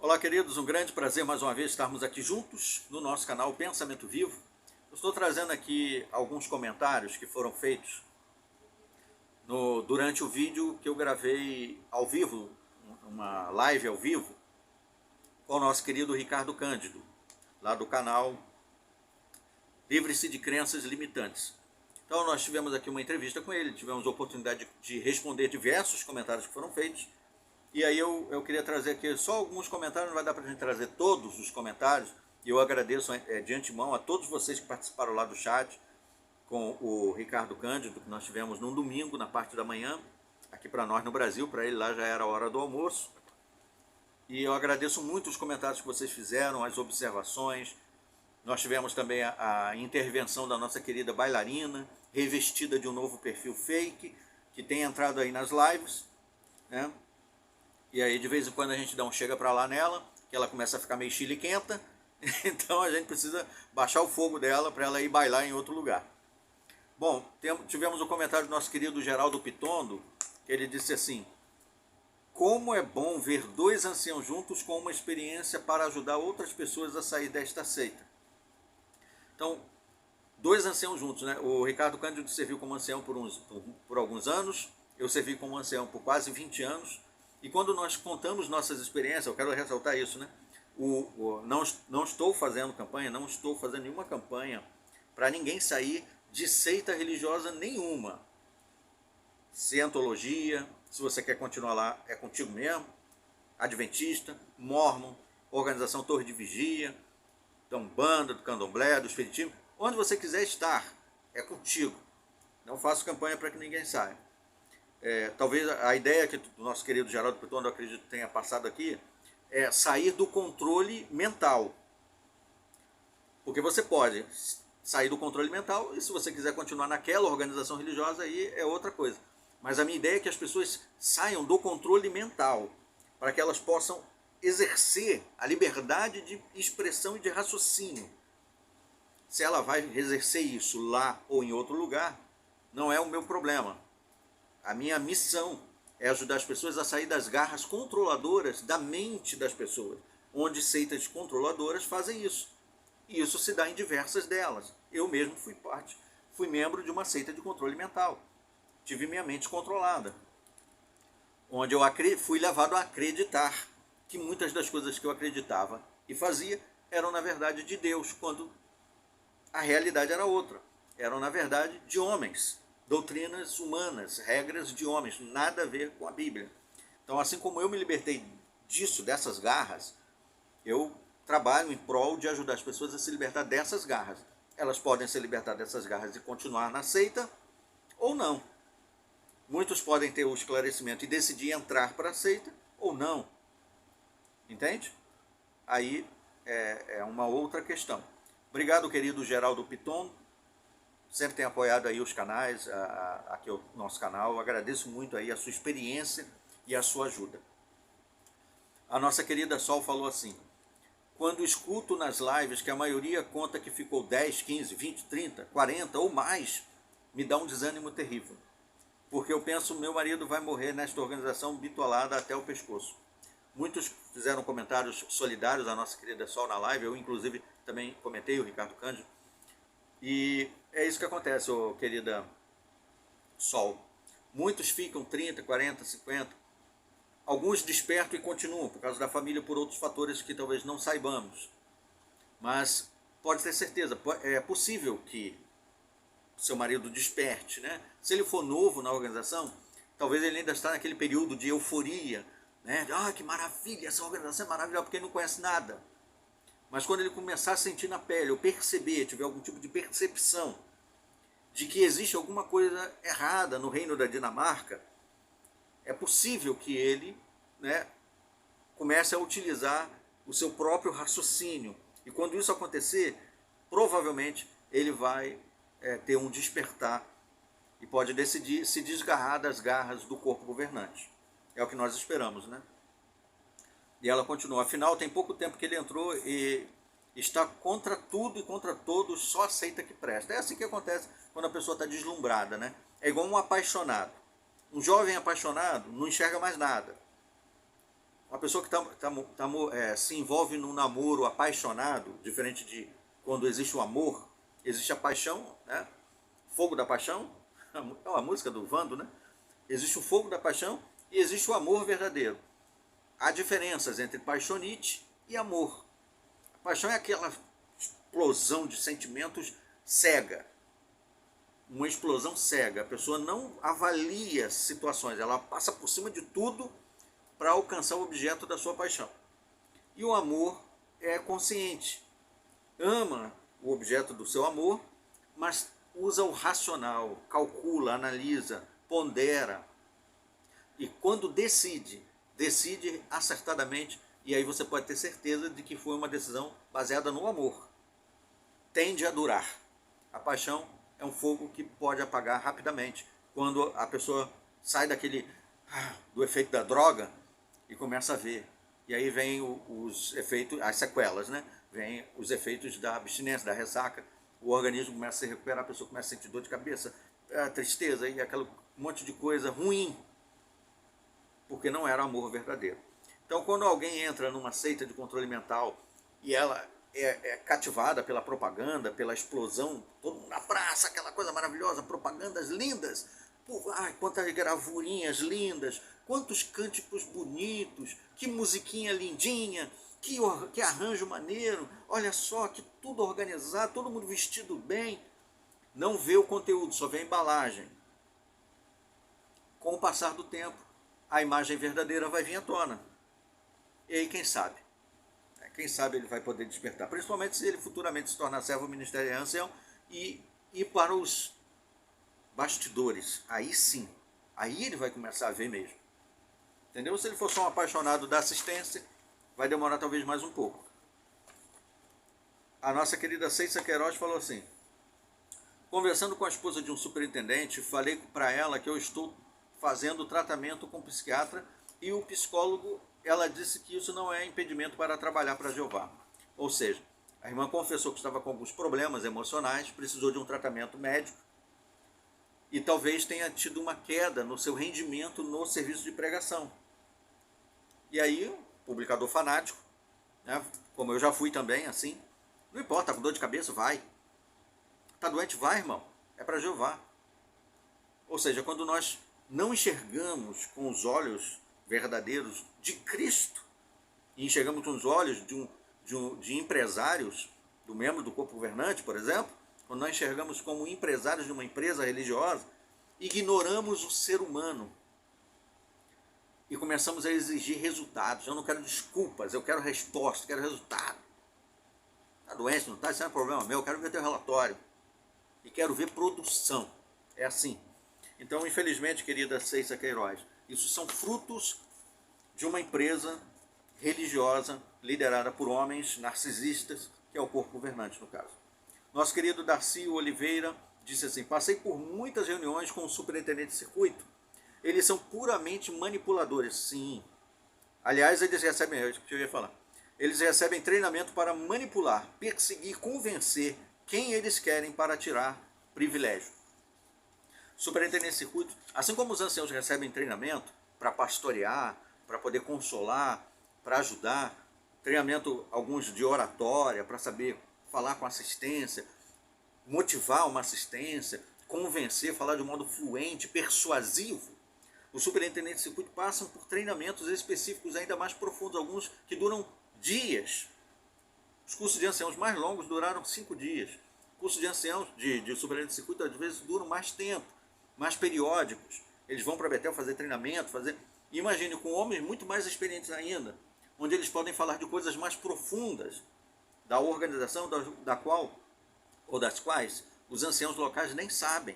Olá, queridos, um grande prazer mais uma vez estarmos aqui juntos no nosso canal Pensamento Vivo. Eu estou trazendo aqui alguns comentários que foram feitos durante o vídeo que eu gravei ao vivo, uma live ao vivo, com o nosso querido Ricardo Cândido, lá do canal Livre-se de Crenças Limitantes. Então nós tivemos aqui uma entrevista com ele, tivemos a oportunidade de responder diversos comentários que foram feitos. E aí eu queria trazer aqui só alguns comentários, não vai dar para a gente trazer todos os comentários. E eu agradeço de antemão a todos vocês que participaram lá do chat com o Ricardo Cândido, que nós tivemos num domingo, na parte da manhã, aqui para nós no Brasil, para ele lá já era a hora do almoço. E eu agradeço muito os comentários que vocês fizeram, as observações. Nós tivemos também a intervenção da nossa querida bailarina, revestida de um novo perfil fake, que tem entrado aí nas lives, né? E aí de vez em quando a gente dá um chega pra lá nela, que ela começa a ficar meio chiliquenta, então a gente precisa baixar o fogo dela para ela ir bailar em outro lugar. Bom, tivemos o comentário do nosso querido Geraldo Pitondo, que ele disse assim: como é bom ver dois anciãos juntos com uma experiência para ajudar outras pessoas a sair desta seita. Então, dois anciãos juntos, né? O Ricardo Cândido serviu como ancião por alguns anos, eu servi como ancião por quase 20 anos, e quando nós contamos nossas experiências, eu quero ressaltar isso, né? Não estou fazendo campanha, não estou fazendo nenhuma campanha para ninguém sair de seita religiosa nenhuma. Cientologia, se você quer continuar lá, é contigo mesmo. Adventista, Mórmon, Organização Torre de Vigia, da Umbanda, do Candomblé, do Espiritismo, onde você quiser estar, é contigo. Não faço campanha para que ninguém saia. Talvez a ideia que o nosso querido Geraldo Pitondo, eu acredito, tenha passado aqui, é sair do controle mental. Porque você pode sair do controle mental e se você quiser continuar naquela organização religiosa, aí é outra coisa. Mas a minha ideia é que as pessoas saiam do controle mental, para que elas possam exercer a liberdade de expressão e de raciocínio. Se ela vai exercer isso lá ou em outro lugar, não é o meu problema. A minha missão é ajudar as pessoas a sair das garras controladoras da mente das pessoas, onde seitas controladoras fazem isso. E isso se dá em diversas delas. Eu mesmo fui membro de uma seita de controle mental. Tive minha mente controlada, onde eu fui levado a acreditar que muitas das coisas que eu acreditava e fazia eram na verdade de Deus, quando a realidade era outra. Eram na verdade de homens, doutrinas humanas, regras de homens, nada a ver com a Bíblia. Então, assim como eu me libertei disso, dessas garras, eu trabalho em prol de ajudar as pessoas a se libertar dessas garras. Elas podem se libertar dessas garras e continuar na seita ou não. Muitos podem ter o esclarecimento e decidir entrar para a seita ou não. Entende? Aí é uma outra questão. Obrigado, querido Geraldo Pitondo. Sempre tem apoiado aí os canais, aqui o nosso canal. Eu agradeço muito aí a sua experiência e a sua ajuda. A nossa querida Sol falou assim: quando escuto nas lives que a maioria conta que ficou 10, 15, 20, 30, 40 ou mais, me dá um desânimo terrível. Porque eu penso, meu marido vai morrer nesta organização bitolada até o pescoço. Muitos fizeram comentários solidários à nossa querida Sol na live, eu inclusive também comentei, o Ricardo Cândido. E é isso que acontece, querida Sol. Muitos ficam 30, 40, 50. Alguns despertam e continuam, por causa da família, por outros fatores que talvez não saibamos. Mas pode ter certeza, é possível que seu marido desperte, né? Se ele for novo na organização, talvez ele ainda está naquele período de euforia, né? Ah, que maravilha, essa organização é maravilhosa, porque ele não conhece nada. Mas quando ele começar a sentir na pele, ou perceber, tiver algum tipo de percepção de que existe alguma coisa errada no reino da Dinamarca, é possível que ele, né, comece a utilizar o seu próprio raciocínio. E quando isso acontecer, provavelmente ele vai ter um despertar e pode decidir se desgarrar das garras do corpo governante. É o que nós esperamos, né? E ela continua: afinal, tem pouco tempo que ele entrou e está contra tudo e contra todos, só aceita que presta. É assim que acontece quando a pessoa está deslumbrada, né? É igual um apaixonado. Um jovem apaixonado não enxerga mais nada. A pessoa que se envolve num namoro apaixonado, diferente de quando existe o amor, existe a paixão, né? Fogo da paixão, é uma música do Vando, né? Existe o fogo da paixão e existe o amor verdadeiro. Há diferenças entre paixonite e amor. A paixão é aquela explosão de sentimentos cega. Uma explosão cega. A pessoa não avalia situações, ela passa por cima de tudo para alcançar o objeto da sua paixão. E o amor é consciente. Ama o objeto do seu amor, mas usa o racional, calcula, analisa, pondera. E quando decide acertadamente, e aí você pode ter certeza de que foi uma decisão baseada no amor. Tende a durar. A paixão é um fogo que pode apagar rapidamente, quando a pessoa sai do efeito da droga e começa a ver. E aí vem os efeitos, as sequelas, né? Vem os efeitos da abstinência, da ressaca. O organismo começa a se recuperar, a pessoa começa a sentir dor de cabeça, tristeza e aquele monte de coisa ruim, porque não era amor verdadeiro. Então, quando alguém entra numa seita de controle mental e ela é cativada pela propaganda, pela explosão, todo mundo na praça, aquela coisa maravilhosa, propagandas lindas, quantas gravurinhas lindas, quantos cânticos bonitos, que musiquinha lindinha, que arranjo maneiro, olha só, que tudo organizado, todo mundo vestido bem. Não vê o conteúdo, só vê a embalagem. Com o passar do tempo, a imagem verdadeira vai vir à tona. E aí quem sabe? Quem sabe ele vai poder despertar, principalmente se ele futuramente se tornar servo ministerial ancião e ir para os bastidores. Aí sim, aí ele vai começar a ver mesmo. Entendeu? Se ele for só um apaixonado da assistência, vai demorar talvez mais um pouco. A nossa querida Ceissa Queiroz falou assim: conversando com a esposa de um superintendente, falei para ela que eu estou fazendo tratamento com o psiquiatra e o psicólogo, ela disse que isso não é impedimento para trabalhar para Jeová. Ou seja, a irmã confessou que estava com alguns problemas emocionais, precisou de um tratamento médico e talvez tenha tido uma queda no seu rendimento no serviço de pregação. E aí, o publicador fanático, né, como eu já fui também, assim, não importa, tá com dor de cabeça, vai. Tá doente, vai, irmão. É para Jeová. Ou seja, quando nós não enxergamos com os olhos verdadeiros de Cristo, e enxergamos com os olhos de empresários, do membro do corpo governante, por exemplo, quando nós enxergamos como empresários de uma empresa religiosa, ignoramos o ser humano e começamos a exigir resultados. Eu não quero desculpas, eu quero resposta, quero resultado. Está doente, não está? Isso não é problema meu, eu quero ver teu relatório. E quero ver produção. É assim. Então, infelizmente, querida Ceissa Queiroz, isso são frutos de uma empresa religiosa liderada por homens narcisistas, que é o corpo governante, no caso. Nosso querido Darcy Oliveira disse assim: passei por muitas reuniões com o superintendente de circuito. Eles são puramente manipuladores, sim. Aliás, eles recebem, é isso que eu ia falar, eles recebem treinamento para manipular, perseguir, convencer quem eles querem para tirar privilégio. Superintendente de circuito, assim como os anciãos recebem treinamento para pastorear, para poder consolar, para ajudar, treinamento alguns de oratória, para saber falar com assistência, motivar uma assistência, convencer, falar de um modo fluente, persuasivo. Os superintendentes de circuito passam por treinamentos específicos ainda mais profundos, alguns que duram dias. Os cursos de anciãos mais longos duraram 5 dias. Cursos de anciãos, de superintendente de circuito, às vezes duram mais tempo, mais periódicos. Eles vão para Betel fazer treinamento, Imagine, com homens muito mais experientes ainda, onde eles podem falar de coisas mais profundas da organização da qual ou das quais os anciãos locais nem sabem.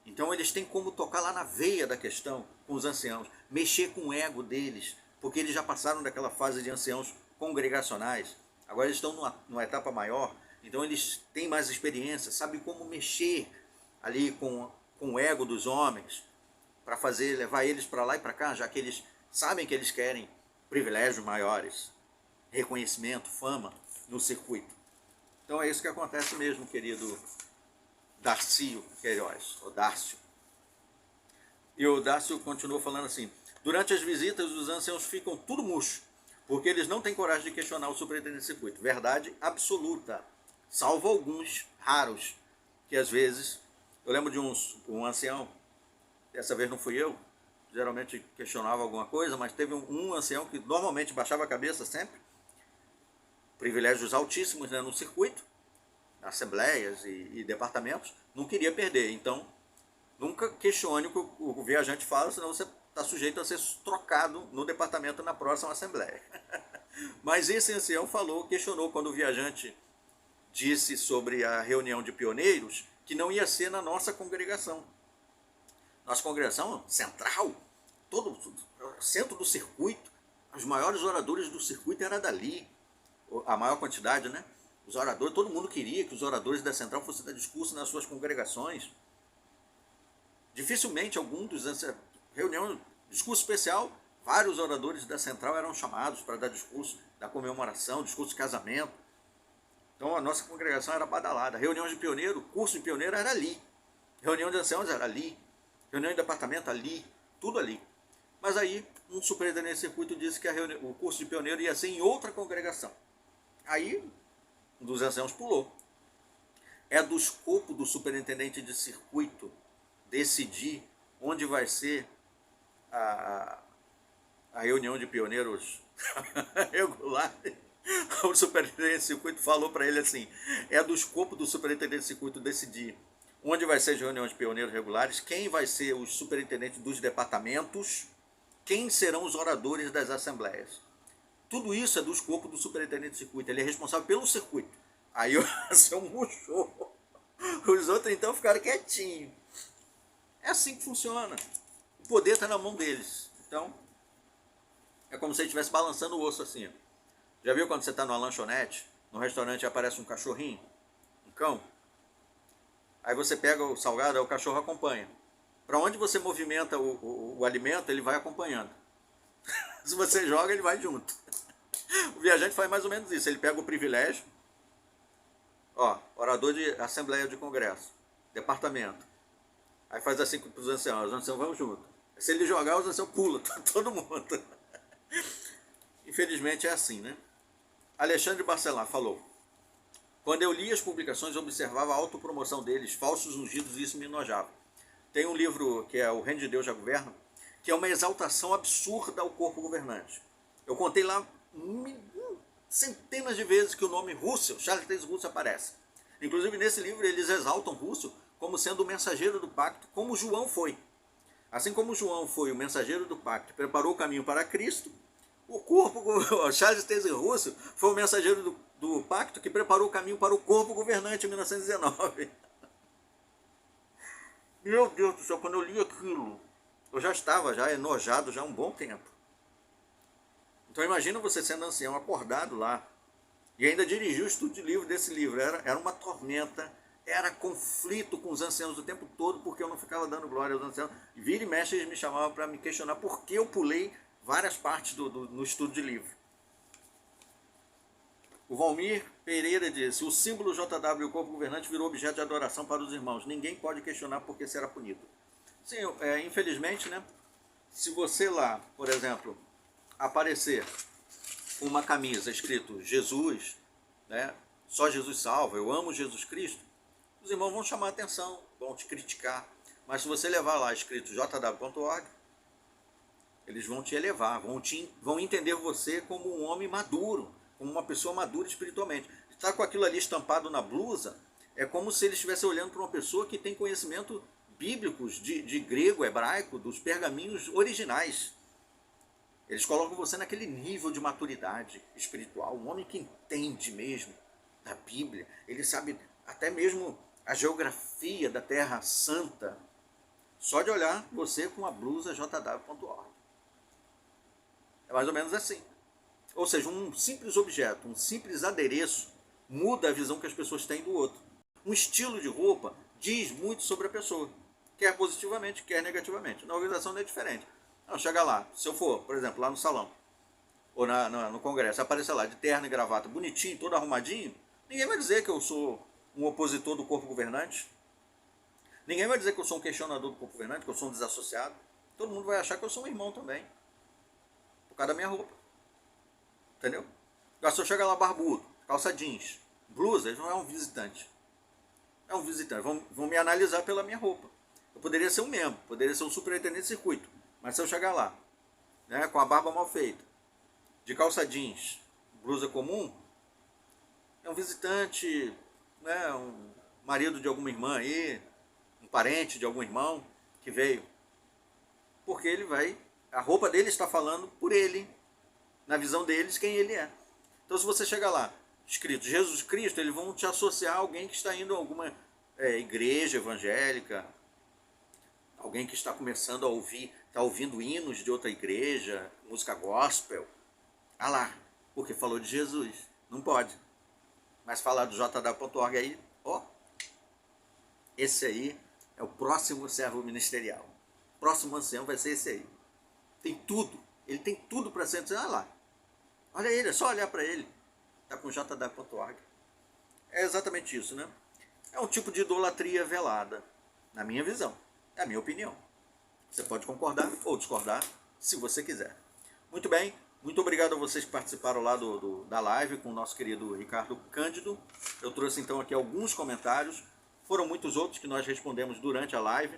Então eles têm como tocar lá na veia da questão com os anciãos, mexer com o ego deles, porque eles já passaram daquela fase de anciãos congregacionais, agora eles estão numa etapa maior, então eles têm mais experiência, sabem como mexer ali com o ego dos homens, para levar eles para lá e para cá, já que eles sabem que eles querem privilégios maiores, reconhecimento, fama no circuito. Então é isso que acontece mesmo, querido Darcy Queiroz, ou Dárcio. E o Dárcio continuou falando assim: Durante as visitas, os anciãos ficam tudo murcho, porque eles não têm coragem de questionar o superintendente de circuito. Verdade absoluta, salvo alguns raros, que às vezes... Eu lembro de um ancião, dessa vez não fui eu, geralmente questionava alguma coisa, mas teve um ancião que normalmente baixava a cabeça sempre, privilégios altíssimos, né, no circuito, assembleias e departamentos, não queria perder. Então, nunca questione o que o viajante fala, senão você está sujeito a ser trocado no departamento na próxima assembleia. Mas esse ancião questionou quando o viajante disse sobre a reunião de pioneiros que não ia ser na nossa congregação. Nossa congregação central, todo centro do circuito, os maiores oradores do circuito eram dali, a maior quantidade, né? Os oradores, todo mundo queria que os oradores da central fossem dar discurso nas suas congregações. Dificilmente algum dos reunião, discurso especial, vários oradores da central eram chamados para dar discurso da comemoração, discurso de casamento. Então a nossa congregação era badalada. Reunião de pioneiro, curso de pioneiro era ali. Reunião de anciãos era ali. Reunião de departamento ali. Tudo ali. Mas aí um superintendente de circuito disse que o curso de pioneiro ia ser em outra congregação. Aí um dos anciãos pulou. É do escopo do superintendente de circuito decidir onde vai ser a reunião de pioneiros regular. O superintendente de circuito falou para ele assim: é do escopo do superintendente de circuito decidir onde vai ser as reuniões de pioneiros regulares, quem vai ser os superintendentes dos departamentos, quem serão os oradores das assembleias. Tudo isso é do escopo do superintendente de circuito, ele é responsável pelo circuito. Aí o seu murchou. Os outros então ficaram quietinhos. É assim que funciona. O poder está na mão deles. Então, é como se ele estivesse balançando o osso assim. Já viu quando você está numa lanchonete, no restaurante aparece um cachorrinho, um cão? Aí você pega o salgado, aí o cachorro acompanha. Para onde você movimenta o alimento, ele vai acompanhando. Se você joga, ele vai junto. O viajante faz mais ou menos isso. Ele pega o privilégio, orador de assembleia de congresso, departamento. Aí faz assim para os anciãos vão junto. Se ele jogar, os anciãos pulam, todo mundo. Infelizmente é assim, né? Alexandre Barcelar falou: quando eu li as publicações, eu observava a autopromoção deles, falsos ungidos, e isso me enojava. Tem um livro que é O Reino de Deus Já Governa, que é uma exaltação absurda ao corpo governante. Eu contei lá centenas de vezes que o nome Russell, Charles Taze Russell, aparece. Inclusive nesse livro eles exaltam Russell como sendo o mensageiro do pacto, como João foi. Assim como João foi o mensageiro do pacto, preparou o caminho para Cristo, o Charles Taze Russell foi o mensageiro do pacto que preparou o caminho para o corpo governante em 1919. Meu Deus do céu, quando eu li aquilo, eu já estava enojado já há um bom tempo. Então imagina você sendo ancião, acordado lá, e ainda dirigiu o estudo de livro desse livro. Era uma tormenta, era conflito com os anciãos o tempo todo, porque eu não ficava dando glória aos anciãos. Vira e mexe, eles me chamavam para me questionar por que eu pulei várias partes no estudo de livro. O Valmir Pereira disse: o símbolo JW, o corpo governante, virou objeto de adoração para os irmãos. Ninguém pode questionar porque será punido. Sim, infelizmente, né? Se você lá, por exemplo, aparecer com uma camisa escrito Jesus, né? Só Jesus salva, eu amo Jesus Cristo, os irmãos vão chamar a atenção, vão te criticar. Mas se você levar lá escrito jw.org, eles vão te elevar, vão entender você como um homem maduro, como uma pessoa madura espiritualmente. Estar com aquilo ali estampado na blusa é como se eles estivessem olhando para uma pessoa que tem conhecimento bíblicos de grego, hebraico, dos pergaminhos originais. Eles colocam você naquele nível de maturidade espiritual, um homem que entende mesmo da Bíblia, ele sabe até mesmo a geografia da Terra Santa, só de olhar você com a blusa jw.org. É mais ou menos assim. Ou seja, um simples objeto, um simples adereço muda a visão que as pessoas têm do outro. Um estilo de roupa diz muito sobre a pessoa, quer positivamente, quer negativamente. Na organização não é diferente. Não, chega lá, se eu for, por exemplo, lá no salão, ou no congresso, aparecer lá de terno e gravata, bonitinho, todo arrumadinho, ninguém vai dizer que eu sou um opositor do corpo governante. Ninguém vai dizer que eu sou um questionador do corpo governante, que eu sou um desassociado. todo mundo vai achar que eu sou um irmão também, por causa da minha roupa. Entendeu? Agora, se eu chegar lá barbudo, calça jeans, blusa, ele não é um visitante. É um visitante. Vão me analisar pela minha roupa. Eu poderia ser um membro, poderia ser um superintendente de circuito. Mas se eu chegar lá, né, com a barba mal feita, de calça jeans, blusa comum, é um visitante, né, um marido de alguma irmã aí, um parente de algum irmão que veio. Porque ele vai, a roupa dele está falando por ele, na visão deles, quem ele é. Então, se você chegar lá, escrito Jesus Cristo, eles vão te associar a alguém que está indo a alguma igreja evangélica, alguém que está começando a ouvir, está ouvindo hinos de outra igreja, música gospel. Ah lá, porque falou de Jesus. Não pode. Mas falar do jd.org aí, ó, esse aí é o próximo servo ministerial. O próximo ancião vai ser esse aí. Tem tudo. Ele tem tudo para ser. Ah lá, olha ele, é só olhar para ele. Está com jd.org. É exatamente isso, né? É um tipo de idolatria velada, na minha visão. É a minha opinião. Você pode concordar ou discordar, se você quiser. Muito bem, muito obrigado a vocês que participaram lá da live com o nosso querido Ricardo Cândido. Eu trouxe então aqui alguns comentários. Foram muitos outros que nós respondemos durante a live.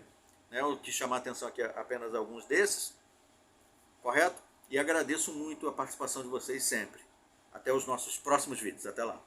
Né? Eu quis chamar a atenção aqui apenas alguns desses. Correto? E agradeço muito a participação de vocês sempre. Até os nossos próximos vídeos. Até lá.